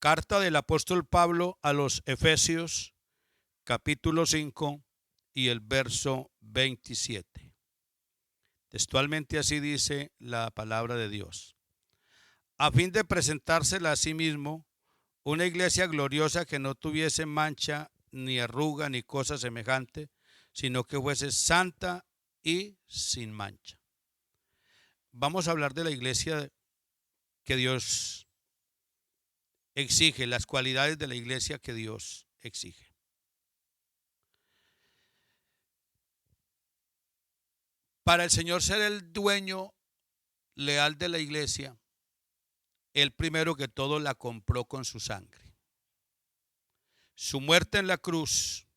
Carta del apóstol Pablo a los Efesios, capítulo 5 y el verso 27. Textualmente así dice la palabra de Dios. A fin de presentársela a sí mismo, una iglesia gloriosa que no tuviese mancha, ni arruga, ni cosa semejante, sino que fuese santa y sin mancha. Vamos a hablar de la iglesia que Dios exige, las cualidades de la iglesia que Dios exige. Para el Señor ser el dueño leal de la iglesia, Él primero que todo la compró con su sangre. Su muerte en la cruz,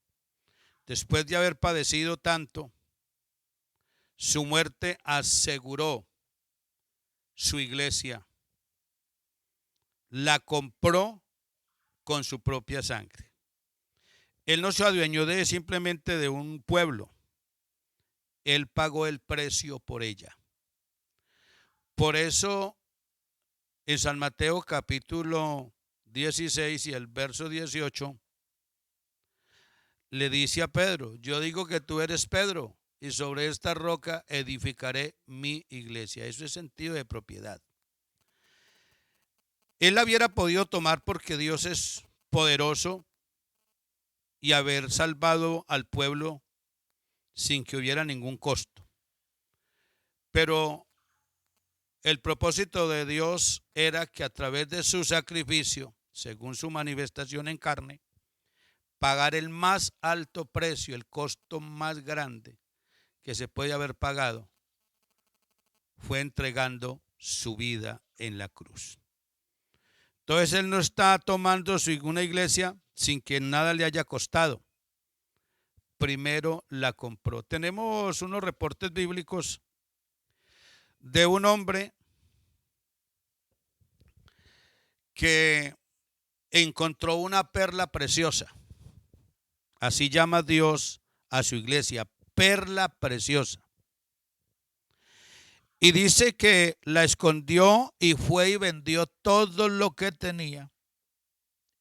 después de haber padecido tanto, su muerte aseguró su iglesia, la compró con su propia sangre. Él no se adueñó simplemente de un pueblo, Él pagó el precio por ella. Por eso en San Mateo capítulo 16 y el verso 18 le dice a Pedro: yo digo que tú eres Pedro y sobre esta roca edificaré mi iglesia. Eso es sentido de propiedad. Él la hubiera podido tomar porque Dios es poderoso y haber salvado al pueblo sin que hubiera ningún costo. Pero el propósito de Dios era que a través de su sacrificio, según su manifestación en carne, pagar el más alto precio, el costo más grande que se puede haber pagado, fue entregando su vida en la cruz. Entonces Él no está tomando una iglesia sin que nada le haya costado. Primero la compró. Tenemos unos reportes bíblicos de un hombre que encontró una perla preciosa. Así llama Dios a su iglesia, perla preciosa. Y dice que la escondió y fue y vendió todo lo que tenía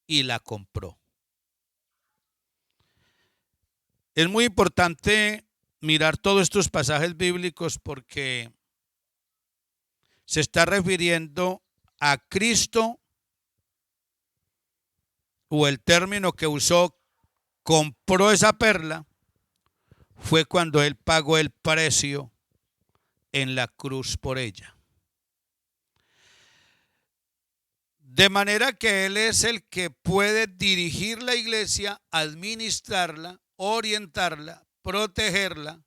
y la compró. Es muy importante mirar todos estos pasajes bíblicos porque se está refiriendo a Cristo, o el término que usó, compró esa perla, fue cuando Él pagó el precio en la cruz por ella. De manera que Él es el que puede dirigir la iglesia, administrarla, orientarla, protegerla,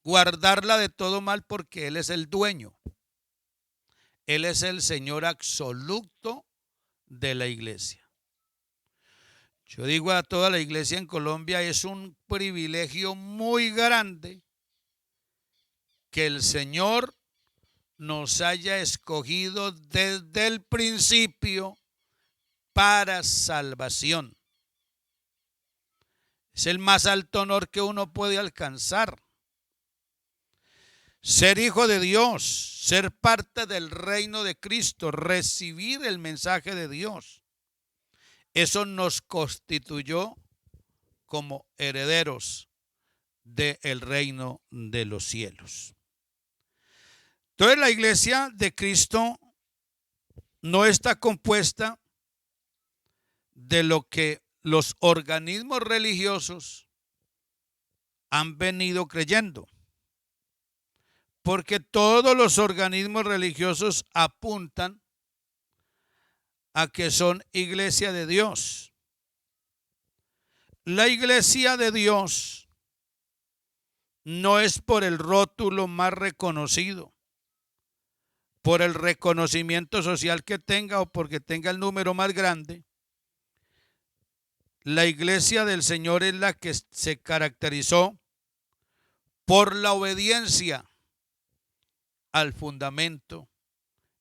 guardarla de todo mal, porque Él es el dueño. Él es el Señor absoluto de la iglesia. Yo digo a toda la iglesia en Colombia, es un privilegio muy grande que el Señor nos haya escogido desde el principio para salvación. Es el más alto honor que uno puede alcanzar. Ser hijo de Dios, ser parte del reino de Cristo, recibir el mensaje de Dios. Eso nos constituyó como herederos del reino de los cielos. Entonces la iglesia de Cristo no está compuesta de lo que los organismos religiosos han venido creyendo, porque todos los organismos religiosos apuntan a que son iglesia de Dios. La iglesia de Dios no es por el rótulo más reconocido, por el reconocimiento social que tenga o porque tenga el número más grande. La iglesia del Señor es la que se caracterizó por la obediencia al fundamento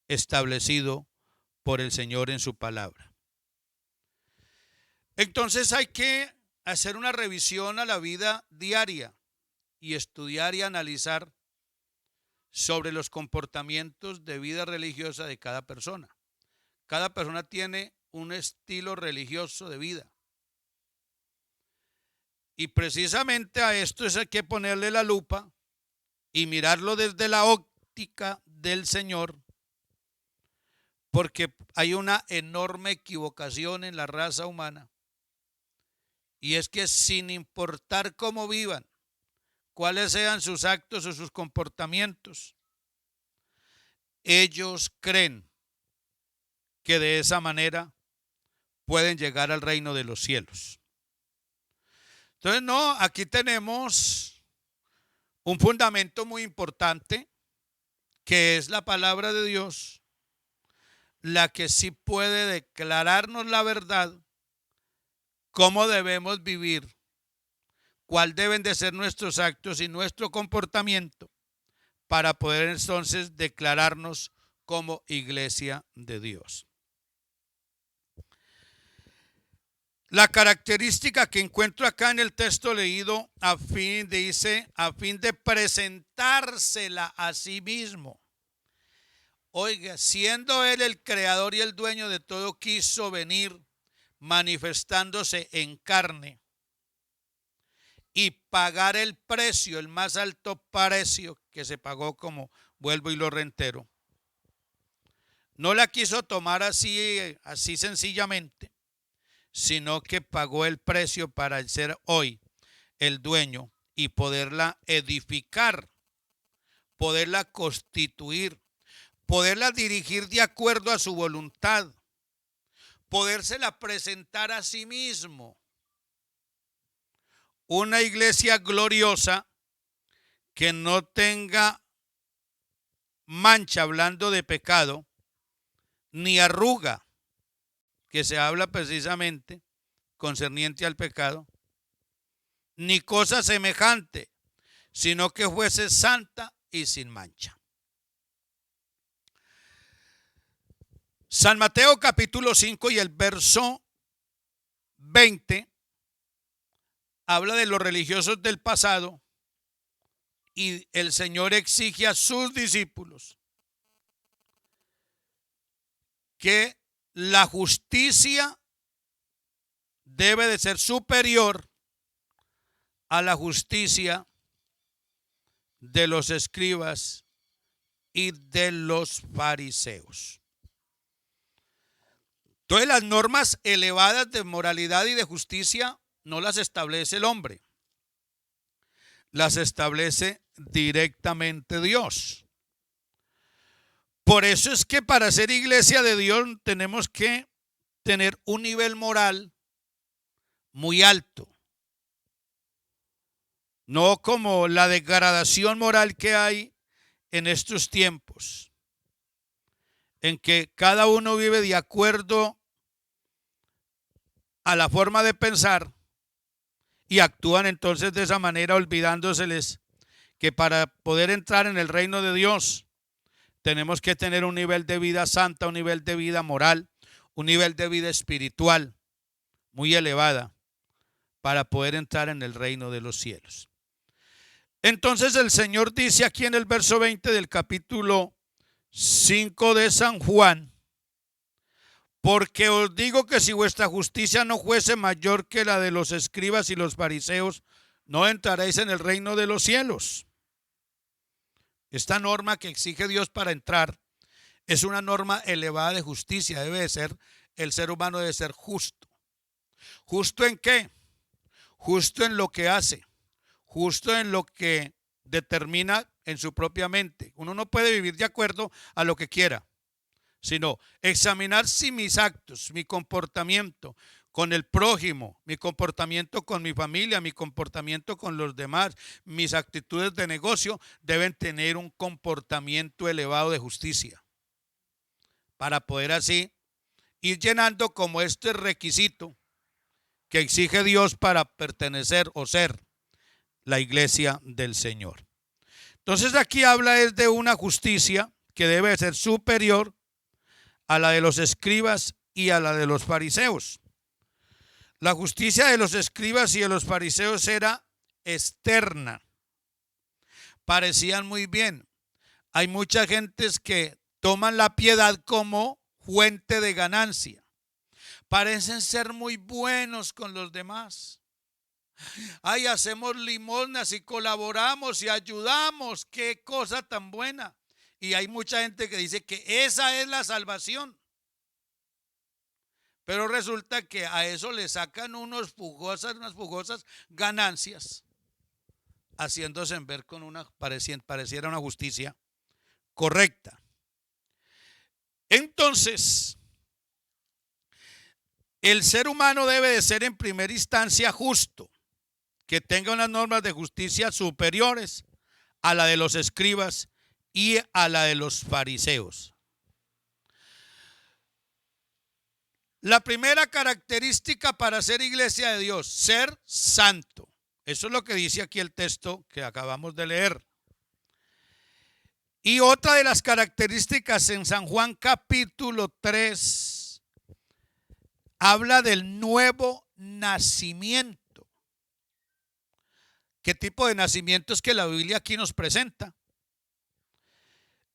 establecido por el Señor en su palabra. Entonces hay que hacer una revisión a la vida diaria y estudiar y analizar sobre los comportamientos de vida religiosa de cada persona. Cada persona tiene un estilo religioso de vida. Y precisamente a esto hay que ponerle la lupa y mirarlo desde la óptica del Señor, porque hay una enorme equivocación en la raza humana. Y es que sin importar cómo vivan, cuáles sean sus actos o sus comportamientos, ellos creen que de esa manera pueden llegar al reino de los cielos. Entonces, no, aquí tenemos un fundamento muy importante, que es la palabra de Dios, la que sí puede declararnos la verdad, cómo debemos vivir, cuál deben de ser nuestros actos y nuestro comportamiento para poder entonces declararnos como iglesia de Dios. La característica que encuentro acá en el texto leído, a fin de presentársela a sí mismo. Oiga, siendo él el creador y el dueño de todo, quiso venir manifestándose en carne y pagar el precio, el más alto precio que se pagó, como vuelvo y lo reitero. No la quiso tomar así sencillamente, sino que pagó el precio para ser hoy el dueño y poderla edificar, poderla constituir, poderla dirigir de acuerdo a su voluntad, podérsela presentar a sí mismo. Una iglesia gloriosa que no tenga mancha, hablando de pecado, ni arruga, que se habla precisamente concerniente al pecado, ni cosa semejante, sino que fuese santa y sin mancha. San Mateo capítulo 5 y el verso 20 habla de los religiosos del pasado, y el Señor exige a sus discípulos que la justicia debe de ser superior a la justicia de los escribas y de los fariseos. Entonces, las normas elevadas de moralidad y de justicia no las establece el hombre, las establece directamente Dios. Por eso es que para ser iglesia de Dios tenemos que tener un nivel moral muy alto. No como la degradación moral que hay en estos tiempos, en que cada uno vive de acuerdo a la forma de pensar y actúan entonces de esa manera, olvidándoseles que para poder entrar en el reino de Dios tenemos que tener un nivel de vida santa, un nivel de vida moral, un nivel de vida espiritual muy elevada para poder entrar en el reino de los cielos. Entonces el Señor dice aquí en el verso 20 del capítulo 5 de San Juan: porque os digo que si vuestra justicia no fuese mayor que la de los escribas y los fariseos, no entraréis en el reino de los cielos. Esta norma que exige Dios para entrar es una norma elevada de justicia. Debe de ser, el ser humano debe ser justo. ¿Justo en qué? Justo en lo que hace, justo en lo que determina en su propia mente. Uno no puede vivir de acuerdo a lo que quiera, sino examinar si mis actos, mi comportamiento con el prójimo, mi comportamiento con mi familia, mi comportamiento con los demás, mis actitudes de negocio deben tener un comportamiento elevado de justicia, para poder así ir llenando como este requisito que exige Dios para pertenecer o ser la iglesia del Señor. Entonces aquí habla es de una justicia que debe ser superior a la de los escribas y a la de los fariseos. La justicia de los escribas y de los fariseos era externa. Parecían muy bien. Hay muchas gentes que toman la piedad como fuente de ganancia. parecen ser muy buenos con los demás. Ay, hacemos limosnas y colaboramos y ayudamos. Qué cosa tan buena. Y hay mucha gente que dice que esa es la salvación. Pero resulta que a eso le sacan unas fugosas ganancias, haciéndose ver con pareciera una justicia correcta. Entonces, el ser humano debe de ser en primera instancia justo, que tenga unas normas de justicia superiores a la de los escribas y a la de los fariseos. La primera característica para ser iglesia de Dios, ser santo. Eso es lo que dice aquí el texto que acabamos de leer. Y otra de las características en San Juan capítulo 3 habla del nuevo nacimiento. ¿Qué tipo de nacimiento es que la Biblia aquí nos presenta?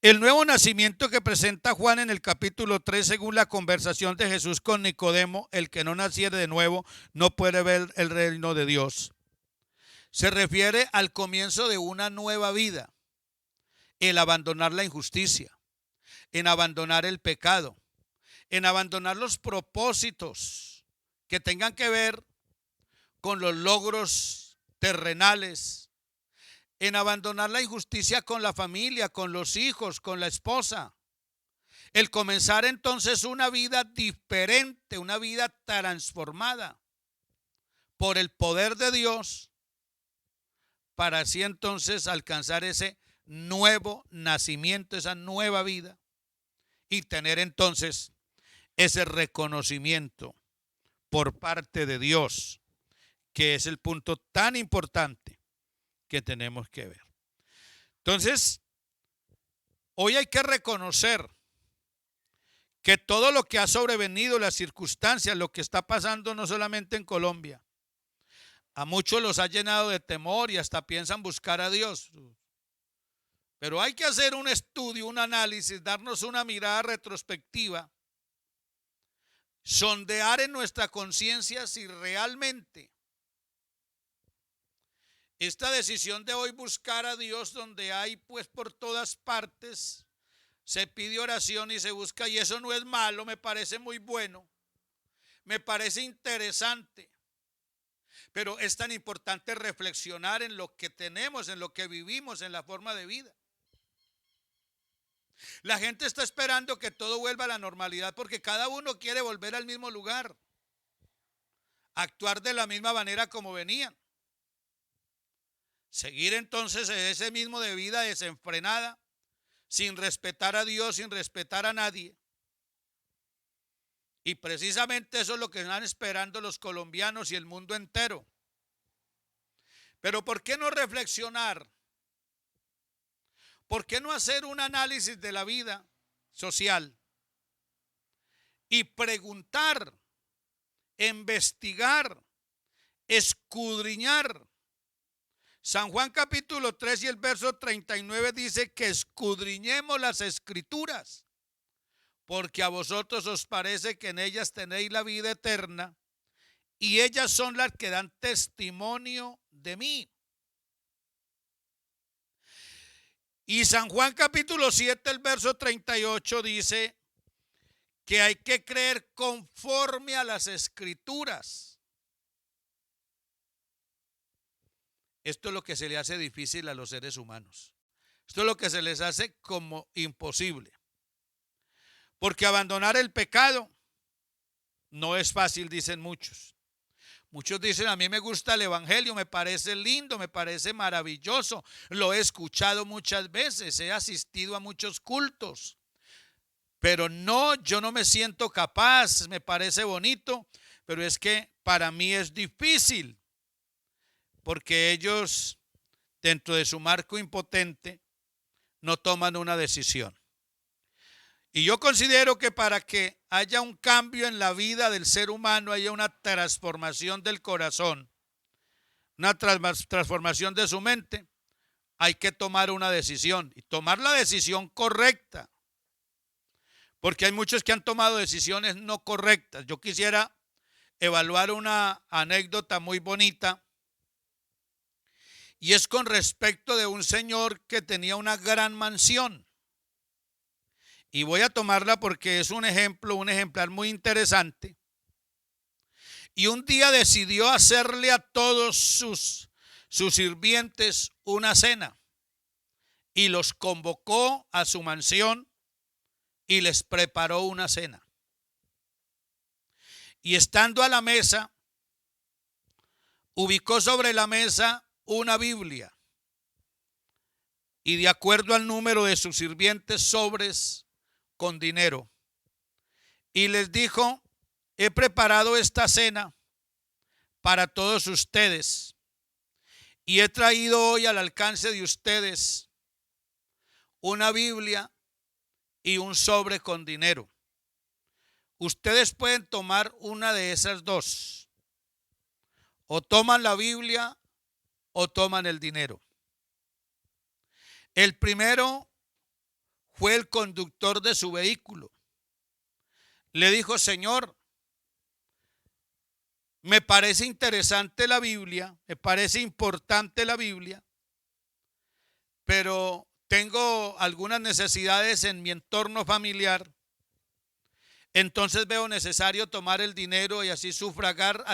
El nuevo nacimiento que presenta Juan en el capítulo 3, según la conversación de Jesús con Nicodemo, el que no naciere de nuevo no puede ver el reino de Dios. Se refiere al comienzo de una nueva vida, el abandonar la injusticia, en abandonar el pecado, en abandonar los propósitos que tengan que ver con los logros terrenales, en abandonar la injusticia con la familia, con los hijos, con la esposa. El comenzar entonces una vida diferente, una vida transformada por el poder de Dios, para así entonces alcanzar ese nuevo nacimiento, esa nueva vida, y tener entonces ese reconocimiento por parte de Dios, que es el punto tan importante que tenemos que ver. Entonces, hoy hay que reconocer que todo lo que ha sobrevenido, las circunstancias, lo que está pasando no solamente en Colombia, a muchos los ha llenado de temor y hasta piensan buscar a Dios. Pero hay que hacer un estudio, un análisis, darnos una mirada retrospectiva, sondear en nuestra conciencia si realmente esta decisión de hoy buscar a Dios, donde hay pues por todas partes, se pide oración y se busca, y eso no es malo, me parece muy bueno, me parece interesante, pero es tan importante reflexionar en lo que tenemos, en lo que vivimos, en la forma de vida. La gente está esperando que todo vuelva a la normalidad porque cada uno quiere volver al mismo lugar, actuar de la misma manera como venían. Seguir entonces ese mismo de vida desenfrenada, sin respetar a Dios, sin respetar a nadie. Y precisamente eso es lo que están esperando los colombianos y el mundo entero. Pero ¿por qué no reflexionar? ¿Por qué no hacer un análisis de la vida social y preguntar, investigar, escudriñar? San Juan capítulo 3 y el verso 39 dice que escudriñemos las escrituras, porque a vosotros os parece que en ellas tenéis la vida eterna, y ellas son las que dan testimonio de mí. Y San Juan capítulo 7, el verso 38 dice que hay que creer conforme a las escrituras. Esto es lo que se le hace difícil a los seres humanos. Esto es lo que se les hace como imposible. Porque abandonar el pecado no es fácil, dicen muchos. Muchos dicen, a mí me gusta el evangelio, me parece lindo, me parece maravilloso. Lo he escuchado muchas veces, he asistido a muchos cultos. Pero no, yo no me siento capaz, me parece bonito, pero es que para mí es difícil. Porque ellos, dentro de su marco impotente, no toman una decisión. Y yo considero que para que haya un cambio en la vida del ser humano, haya una transformación del corazón, una transformación de su mente, hay que tomar una decisión y tomar la decisión correcta. porque hay muchos que han tomado decisiones no correctas. Yo quisiera evaluar una anécdota muy bonita, y es con respecto de un señor que tenía una gran mansión. Y voy a tomarla porque es un ejemplo, un ejemplar muy interesante. Y un día decidió hacerle a todos sus sirvientes una cena y los convocó a su mansión y les preparó una cena. Y estando a la mesa, ubicó sobre la mesa una Biblia y, de acuerdo al número de sus sirvientes, sobres con dinero. Y les dijo: he preparado esta cena para todos ustedes y he traído hoy al alcance de ustedes una Biblia y un sobre con dinero. Ustedes pueden tomar una de esas dos: o toman la Biblia o toman el dinero. El primero fue el conductor de su vehículo. Le dijo: señor, me parece interesante la Biblia, me parece importante la Biblia, pero tengo algunas necesidades en mi entorno familiar. Entonces veo necesario tomar el dinero y así sufragar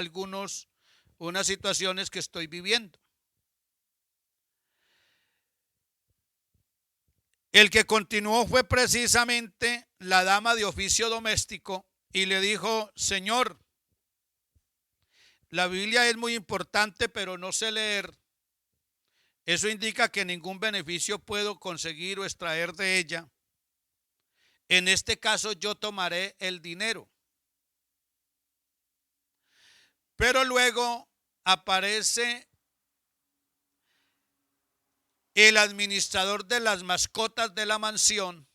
unas situaciones que estoy viviendo. El que continuó fue precisamente la dama de oficio doméstico y le dijo: señor, la Biblia es muy importante, pero no sé leer. Eso indica que ningún beneficio puedo conseguir o extraer de ella. En este caso yo tomaré el dinero. Pero luego aparece el administrador de las mascotas de la mansión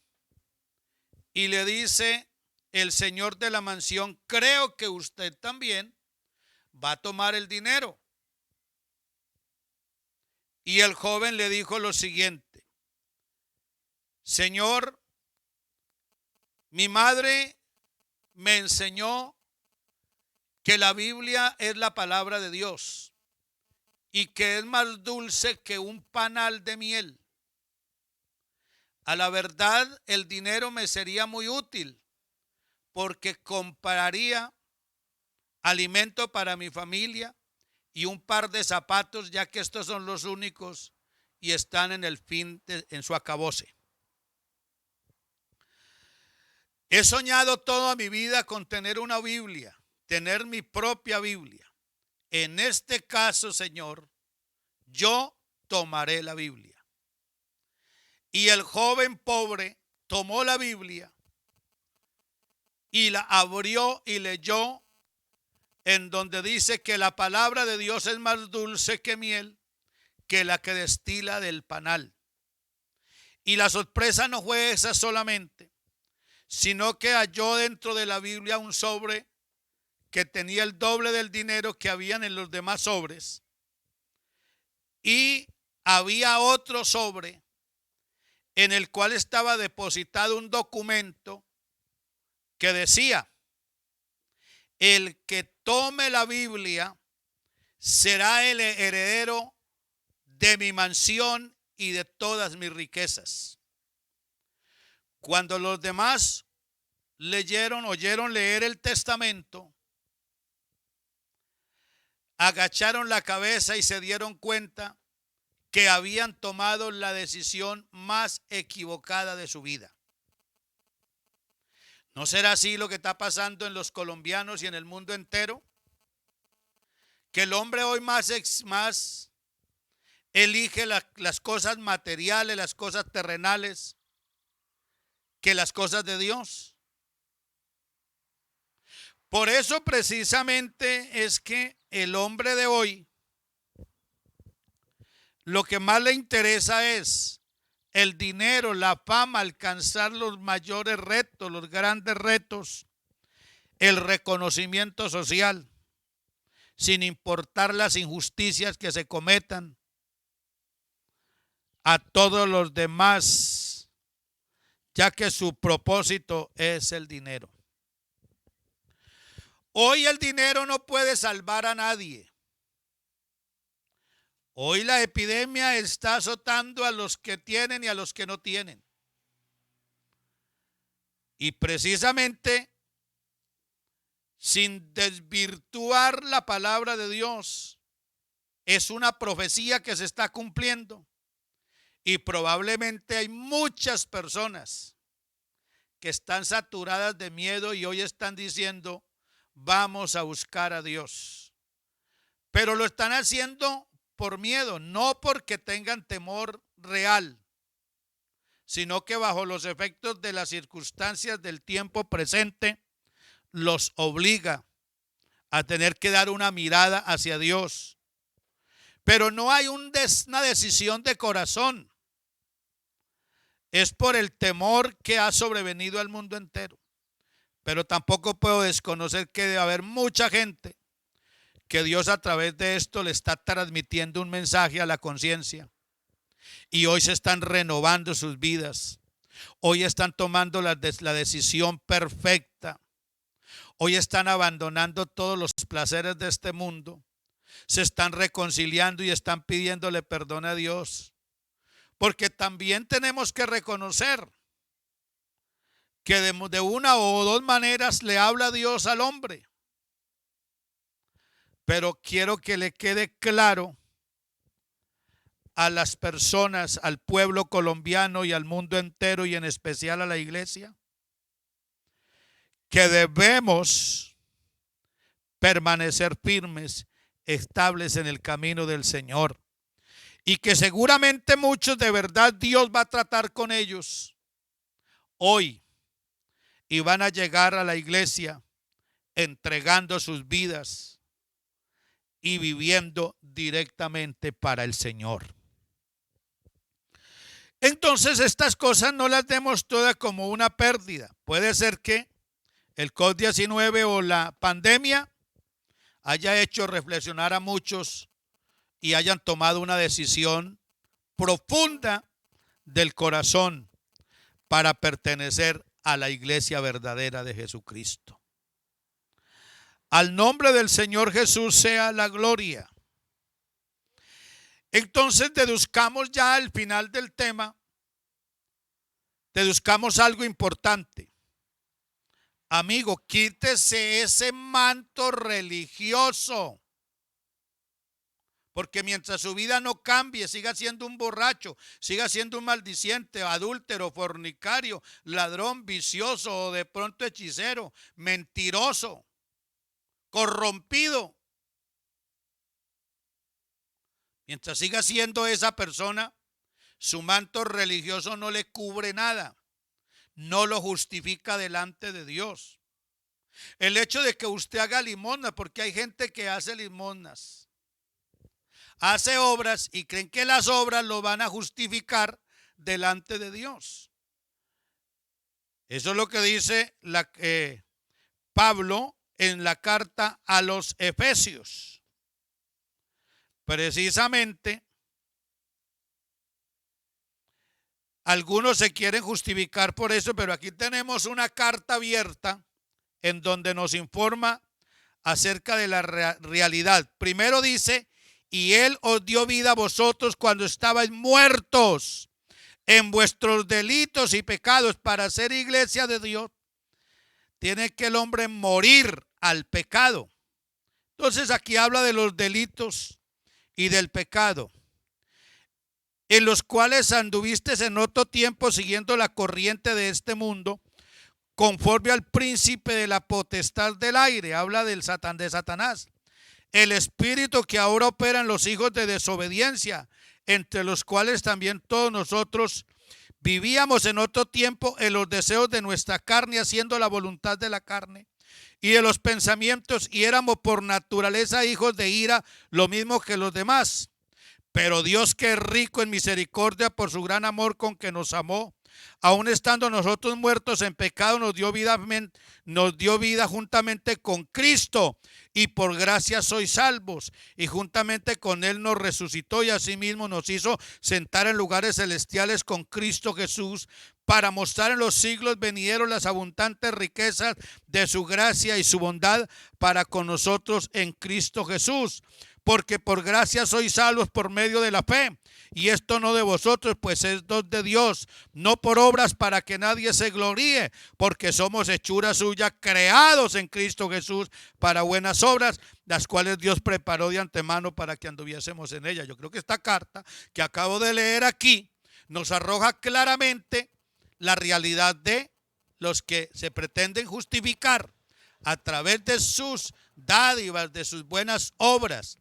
y le dice el señor de la mansión: creo que usted también va a tomar el dinero. Y el joven le dijo lo siguiente: señor, mi madre me enseñó que la Biblia es la palabra de Dios y que es más dulce que un panal de miel. A la verdad, el dinero me sería muy útil porque compraría alimento para mi familia y un par de zapatos, ya que estos son los únicos y están en su acabose. He soñado toda mi vida con tener una Biblia, tener mi propia Biblia. En este caso, Señor, yo tomaré la Biblia. Y el joven pobre tomó la Biblia y la abrió y leyó, en donde dice que la palabra de Dios es más dulce que miel, que la que destila del panal. Y la sorpresa no fue esa solamente, sino que halló dentro de la Biblia un sobre que tenía el doble del dinero que habían en los demás sobres. Y había otro sobre en el cual estaba depositado un documento que decía: el que tome la Biblia será el heredero de mi mansión y de todas mis riquezas. Cuando los demás oyeron leer el testamento, agacharon la cabeza y se dieron cuenta que habían tomado la decisión más equivocada de su vida. ¿No será así lo que está pasando en los colombianos y en el mundo entero? Que el hombre hoy más elige las cosas materiales, las cosas terrenales, que las cosas de Dios. Por eso precisamente es que el hombre de hoy lo que más le interesa es el dinero, la fama, alcanzar los mayores retos, los grandes retos, el reconocimiento social, sin importar las injusticias que se cometan a todos los demás, ya que su propósito es el dinero. Hoy el dinero no puede salvar a nadie. Hoy la epidemia está azotando a los que tienen y a los que no tienen. Y precisamente, sin desvirtuar la palabra de Dios, es una profecía que se está cumpliendo. Y probablemente hay muchas personas que están saturadas de miedo y hoy están diciendo, vamos a buscar a Dios. Pero lo están haciendo por miedo, no porque tengan temor real, sino que bajo los efectos de las circunstancias del tiempo presente, los obliga a tener que dar una mirada hacia Dios. Pero no hay una decisión de corazón. Es por el temor que ha sobrevenido al mundo entero. Pero tampoco puedo desconocer que debe haber mucha gente que Dios a través de esto le está transmitiendo un mensaje a la conciencia. Y hoy se están renovando sus vidas. Hoy están tomando la decisión perfecta. Hoy están abandonando todos los placeres de este mundo. Se están reconciliando y están pidiéndole perdón a Dios. Porque también tenemos que reconocer que de una o dos maneras le habla Dios al hombre. Pero quiero que le quede claro a las personas, al pueblo colombiano y al mundo entero y en especial a la iglesia, que debemos permanecer firmes, estables en el camino del Señor. Y que seguramente muchos de verdad Dios va a tratar con ellos hoy y van a llegar a la iglesia entregando sus vidas y viviendo directamente para el Señor. Entonces estas cosas no las demos todas como una pérdida. Puede ser que el COVID-19 o la pandemia haya hecho reflexionar a muchos y hayan tomado una decisión profunda del corazón para pertenecer a la iglesia verdadera de Jesucristo. Al nombre del Señor Jesús sea la gloria. Entonces deduzcamos ya al final del tema, deduzcamos algo importante. Amigo, quítese ese manto religioso. Porque mientras su vida no cambie, siga siendo un borracho, siga siendo un maldiciente, adúltero, fornicario, ladrón, vicioso o de pronto hechicero, mentiroso, corrompido. Mientras siga siendo esa persona, su manto religioso no le cubre nada, no lo justifica delante de Dios. El hecho de que usted haga limosna, porque hay gente que hace limosnas, hace obras y creen que las obras lo van a justificar delante de Dios. Eso es lo que dice Pablo en la carta a los Efesios. Precisamente, algunos se quieren justificar por eso, pero aquí tenemos una carta abierta en donde nos informa acerca de la realidad. Primero dice, y Él os dio vida a vosotros cuando estabais muertos en vuestros delitos y pecados. Para ser iglesia de Dios, tiene que el hombre morir al pecado. Entonces aquí habla de los delitos y del pecado, en los cuales anduviste en otro tiempo siguiendo la corriente de este mundo, conforme al príncipe de la potestad del aire. Habla de Satanás. El espíritu que ahora opera en los hijos de desobediencia, entre los cuales también todos nosotros vivíamos en otro tiempo en los deseos de nuestra carne, haciendo la voluntad de la carne y de los pensamientos, y éramos por naturaleza hijos de ira, lo mismo que los demás. Pero Dios, que es rico en misericordia por su gran amor con que nos amó, aun estando nosotros muertos en pecado, nos dio vida juntamente con Cristo, y por gracia sois salvos, y juntamente con Él nos resucitó y asimismo nos hizo sentar en lugares celestiales con Cristo Jesús, para mostrar en los siglos venideros las abundantes riquezas de su gracia y su bondad para con nosotros en Cristo Jesús. Porque por gracia sois salvos por medio de la fe. Y esto no de vosotros, pues es don de Dios, no por obras para que nadie se gloríe, porque somos hechura suya, creados en Cristo Jesús para buenas obras, las cuales Dios preparó de antemano para que anduviésemos en ellas. Yo creo que esta carta que acabo de leer aquí nos arroja claramente la realidad de los que se pretenden justificar a través de sus dádivas, de sus buenas obras.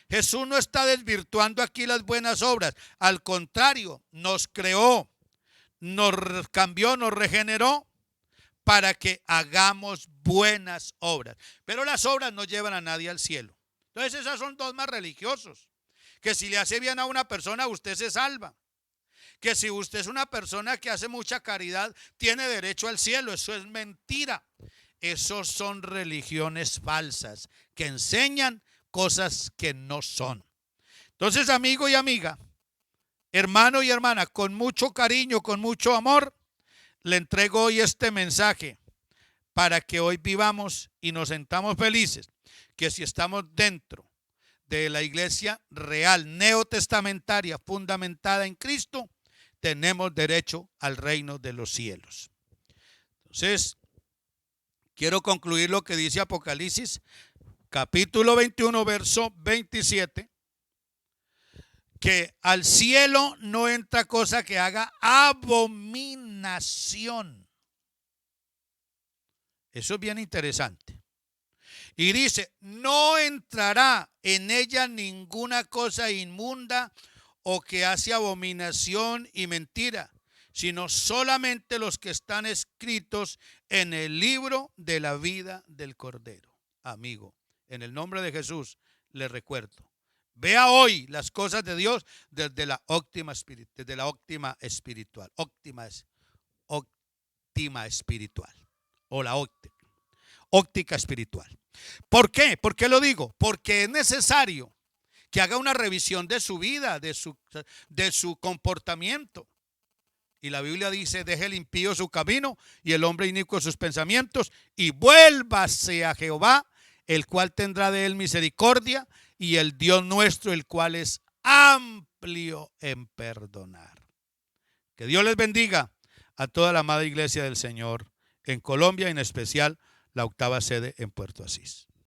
Jesús no está desvirtuando aquí las buenas obras, al contrario, nos creó, nos cambió, nos regeneró para que hagamos buenas obras. Pero las obras no llevan a nadie al cielo. Entonces esas son dogmas religiosos, que si le hace bien a una persona, usted se salva. Que si usted es una persona que hace mucha caridad, tiene derecho al cielo. Eso es mentira. Esos son religiones falsas que enseñan cosas que no son. Entonces, amigo y amiga, hermano y hermana, con mucho cariño, con mucho amor, le entrego hoy este mensaje para que hoy vivamos y nos sentamos felices, que si estamos dentro de la iglesia real, neotestamentaria, fundamentada en Cristo, tenemos derecho al reino de los cielos. Entonces, quiero concluir lo que dice Apocalipsis, capítulo 21, verso 27, que al cielo no entra cosa que haga abominación. Eso es bien interesante. Y dice, no entrará en ella ninguna cosa inmunda o que hace abominación y mentira, sino solamente los que están escritos en el libro de la vida del Cordero. Amigo, en el nombre de Jesús le recuerdo, vea hoy las cosas de Dios desde la óptima espiritual, óptima espiritual, o la óptica espiritual. ¿Por qué? ¿Por qué lo digo? Porque es necesario que haga una revisión de su vida, de su comportamiento. Y la Biblia dice, deje el impío su camino y el hombre inicuo sus pensamientos y vuélvase a Jehová, el cual tendrá de él misericordia, y el Dios nuestro, el cual es amplio en perdonar. Que Dios les bendiga a toda la amada iglesia del Señor en Colombia, y en especial la octava sede en Puerto Asís.